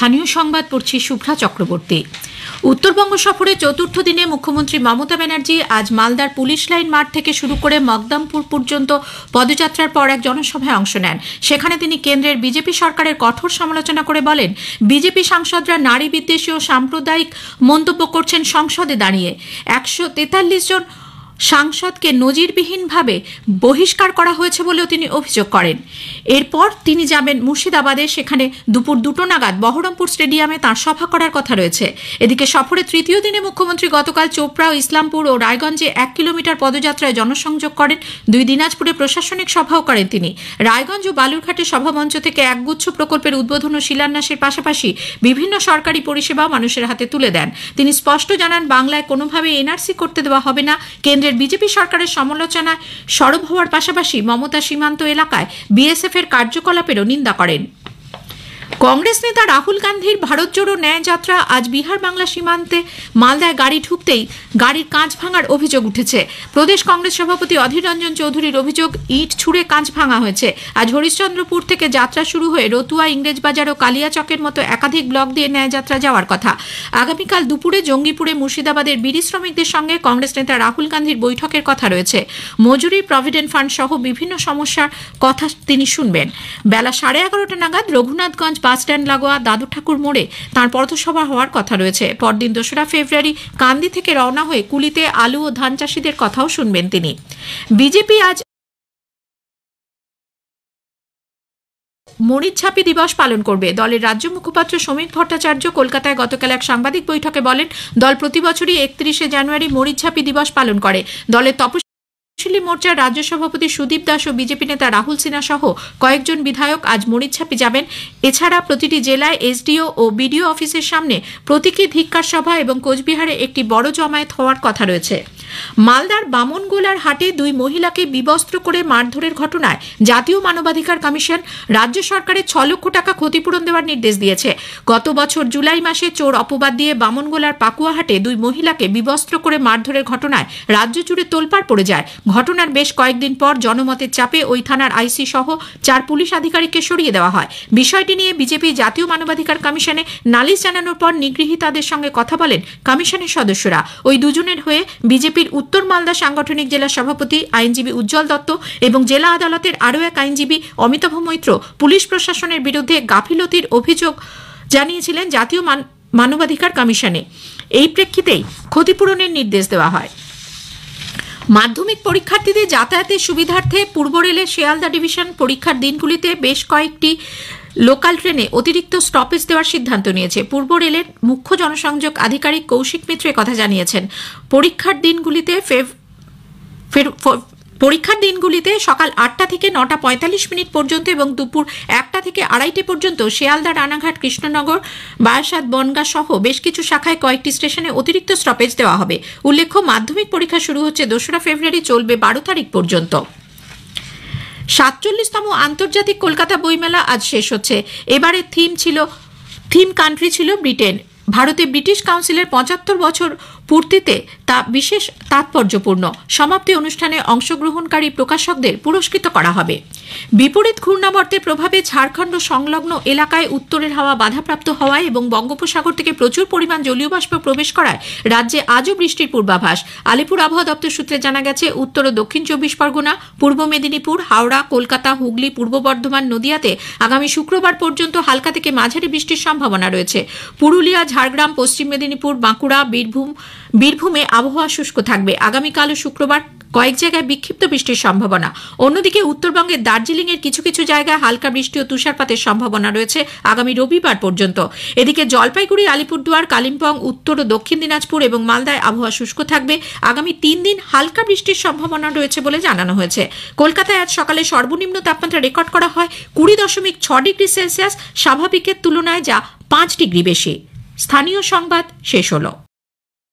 স্থানীয় সংবাদ পড়ছি শুভ্রা চক্রবর্তী। উত্তরবঙ্গ সফরে চতুর্থ দিনে মুখ্যমন্ত্রী মমতা ব্যানার্জি আজ মালদার পুলিশ লাইন মাঠ থেকে শুরু করে মকদমপুর পর্যন্ত পদযাত্রার পর এক জনসভায় অংশ নেন। সেখানে তিনি কেন্দ্রের বিজেপি সরকারের কঠোর সমালোচনা করে বলেন, বিজেপি সাংসদরা নারী বিদ্বেষী ও সাম্প্রদায়িক মন্তব্য করছেন সংসদে দাঁড়িয়ে। 143 জন সাংসদকে নজিরবিহীনভাবে বহিষ্কার করা হয়েছে বলেও তিনি অভিযোগ করেন। এরপর তিনি যাবেন মুর্শিদাবাদে, সেখানে দুপুর 2টা নাগাদ বহরমপুর স্টেডিয়ামে তাঁর সভা করার কথা রয়েছে। এদিকে সফরের তৃতীয় দিনে মুখ্যমন্ত্রী গতকাল চোপড়া, ইসলামপুর ও রায়গঞ্জে 1 কিলোমিটার পদযাত্রায় জনসংযোগ করেন। 2 দিনাজপুরে প্রশাসনিক সভাও করেন তিনি। রায়গঞ্জ ও বালুরঘাটে সভামঞ্চ থেকে একগুচ্ছ প্রকল্পের উদ্বোধন ও শিলান্যাসের পাশাপাশি বিভিন্ন সরকারি পরিষেবা মানুষের হাতে তুলে দেন। তিনি স্পষ্ট জানান, বাংলায় কোনোভাবে এনআরসি করতে দেওয়া হবে না। কেন্দ্রের বিজেপি সরকারের সমালোচনায় সরব হওয়ার পাশাপাশি মমতা সীমান্ত এলাকায় বিএসএফ এর কার্যকলাপেরও নিন্দা করেন। কংগ্রেস নেতা রাহুল গান্ধীর ভারত জোড়ো ন্যায় যাত্রা আজ বিহার বাংলা সীমান্তে মালদায় গাড়ি ঢুকতেই গাড়ির কাঁচ ভাঙার অভিযোগ উঠেছে। প্রদেশ কংগ্রেস সভাপতি অধীর রঞ্জন চৌধুরীর অভিযোগ, ইট ছুঁড়ে কাঁচ ভাঙা হয়েছে। আজ হরিশ্চন্দ্রপুর থেকে যাত্রা শুরু হয়ে রতুয়া, ইংরেজবাজার ও কালিয়াচকের মতো একাধিক ব্লক দিয়ে ন্যায় যাত্রা যাওয়ার কথা। আগামীকাল দুপুরে জঙ্গিপুরে মুর্শিদাবাদের বিড়ি শ্রমিকদের সঙ্গে কংগ্রেস নেতা রাহুল গান্ধীর বৈঠকের কথা রয়েছে। মজুরি, প্রভিডেন্ট ফান্ড সহ বিভিন্ন সমস্যার কথা তিনি শুনবেন। বেলা 11:30 নাগাদ রঘুনাথগঞ্জ বাস স্ট্যান্ড লাগোয়া দাদু ঠাকুর মোড়ে তাঁর পথসভা হওয়ার কথা রয়েছে। পরদিন 2রা ফেব্রুয়ারি কান্দি থেকে রওনা হয়ে কুলিতে আলু ও ধান চাষিদের কথাও শুনবেন তিনি। বিজেপি আজ মরিচঝাপি দিবস পালন করবে। দলের রাজ্য মুখপাত্র সমীক ভট্টাচার্য কলকাতায় গতকাল এক সাংবাদিক বৈঠকে বলেন, দল প্রতি বছরই 31শে জানুয়ারি মরিচঝাপি দিবস পালন করে। দলের তপশিলি মোর্চার রাজ্য সভাপতি সুদীপ দাস ও বিজেপি নেতা রাহুল সিনহা সহ কয়েকজন বিধায়ক আজ মরিচঝাপি যাবেন। এছাড়া প্রতিটি জেলায় এসডিও ও বিডিও অফিসের সামনে প্রতীকী ধিক্কার সভা এবং কোচবিহারে একটি বড় জমায়েত হওয়ার কথা রয়েছে। মালদার বামনগোলার হাটে 2 মহিলাকে বিবস্ত্র করে মারধরের ঘটনায় জাতীয় মানবাধিকার কমিশন রাজ্য সরকারের 6 লক্ষ টাকা ক্ষতিপূরণ দেওয়ার নির্দেশ দিয়েছে। গত বছর জুলাই মাসে চোর অপবাদ দিয়ে বামনগোলার পাকুয়াহাটে 2 মহিলাকে বিবস্ত্র করে মারধরের ঘটনায় রাজ্য জুড়ে তোলপাড় পড়ে যায়। ঘটনার বেশ কয়েকদিন পর জনমতের চাপে ওই থানার আইসি সহ 4 পুলিশ আধিকারিককে সরিয়ে দেওয়া হয়। বিষয়টি নিয়ে বিজেপি জাতীয় মানবাধিকার কমিশনে নালিশ জানানোর পর নিগৃহীতাদের সঙ্গে কথা বলেন কমিশনের সদস্যরা। ওই দুজনের হয়ে বিজেপির উত্তর মালদা সাংগঠনিক জেলা সভাপতি আইনজীবী উজ্জ্বল দত্ত এবং জেলা আদালতের আরও এক আইনজীবী অমিতাভ মৈত্র পুলিশ প্রশাসনের বিরুদ্ধে গাফিলতির অভিযোগ জানিয়েছিলেন জাতীয় মানবাধিকার কমিশনে। এই প্রেক্ষিতেই ক্ষতিপূরণের নির্দেশ দেওয়া হয়। মাধ্যমিক পরীক্ষার্থীদের যাতায়াতের সুবিধার্থে পূর্ব রেলের শিয়ালদা ডিভিশন পরীক্ষার দিনগুলিতে বেশ কয়েকটি লোকাল ট্রেনে অতিরিক্ত স্টপেজ দেওয়ার সিদ্ধান্ত নিয়েছে। পূর্ব রেলের মুখ্য জনসংযোগ আধিকারিক কৌশিক মিত্র কথা জানিয়েছেন। পরীক্ষার দিনগুলিতে সকাল 8টা থেকে 9টা 45 মিনিট পর্যন্ত এবং দুপুর 1টা থেকে 2:30 পর্যন্ত শিয়ালদা, রানাঘাট, কৃষ্ণনগর, বারাসাত, বনগাঁ সহ বেশ কিছু শাখায় কয়েকটি স্টেশনে অতিরিক্ত স্টপেজ দেওয়া হবে। উল্লেখ্য, মাধ্যমিক পরীক্ষা শুরু হচ্ছে 2রা ফেব্রুয়ারি, চলবে 12 তারিখ পর্যন্ত। 47তম আন্তর্জাতিক কলকাতা বইমেলা আজ শেষ হচ্ছে। এবারে থিম কান্ট্রি ছিল ব্রিটেন। ভারতে ব্রিটিশ কাউন্সিলের 75 বছর পূর্তিতে তা বিশেষ তাৎপর্যপূর্ণ। সমাপ্তি অনুষ্ঠানে অংশগ্রহণকারী প্রকাশকদের পুরস্কৃত করা হবে। বিপরীত ঘূর্ণাবর্তের প্রভাবে ঝাড়খণ্ড সংলগ্ন এলাকায় উত্তরের হাওয়া বাধাপ্রাপ্ত হওয়ায় এবং বঙ্গোপসাগর থেকে প্রচুর পরিমাণ জলীয় বাষ্প প্রবেশ করায় রাজ্যে আজও বৃষ্টির পূর্বাভাস। আলিপুর আবহাওয়া দপ্তর সূত্রে জানা গেছে, উত্তর ও দক্ষিণ 24 পরগনা, পূর্ব মেদিনীপুর, হাওড়া, কলকাতা, হুগলি, পূর্ব বর্ধমান, নদিয়াতে আগামী শুক্রবার পর্যন্ত হালকা থেকে মাঝারি বৃষ্টির সম্ভাবনা রয়েছে। পুরুলিয়া, ঝাড়গ্রাম, পশ্চিম মেদিনীপুর, বাঁকুড়া, বীরভূমে আবহাওয়া শুষ্ক থাকবে। আগামীকাল ও শুক্রবার কয়েক জায়গায় বিক্ষিপ্ত বৃষ্টির সম্ভাবনা। অন্যদিকে উত্তরবঙ্গের দার্জিলিং এর কিছু কিছু জায়গায় হালকা বৃষ্টি ও তুষারপাতের সম্ভাবনা রয়েছে আগামী রবিবার পর্যন্ত। এদিকে জলপাইগুড়ি, আলিপুরদুয়ার, কালিম্পং, উত্তর ও দক্ষিণ দিনাজপুর এবং মালদায় আবহাওয়া শুষ্ক থাকবে। আগামী 3 দিন হালকা বৃষ্টির সম্ভাবনা রয়েছে বলে জানানো হয়েছে। কলকাতায় আজ সকালে সর্বনিম্ন তাপমাত্রা রেকর্ড করা হয় 20.6 ডিগ্রি সেলসিয়াস, স্বাভাবিকের তুলনায় যা 5 ডিগ্রি বেশি। স্থানীয় সংবাদ শেষ হলো।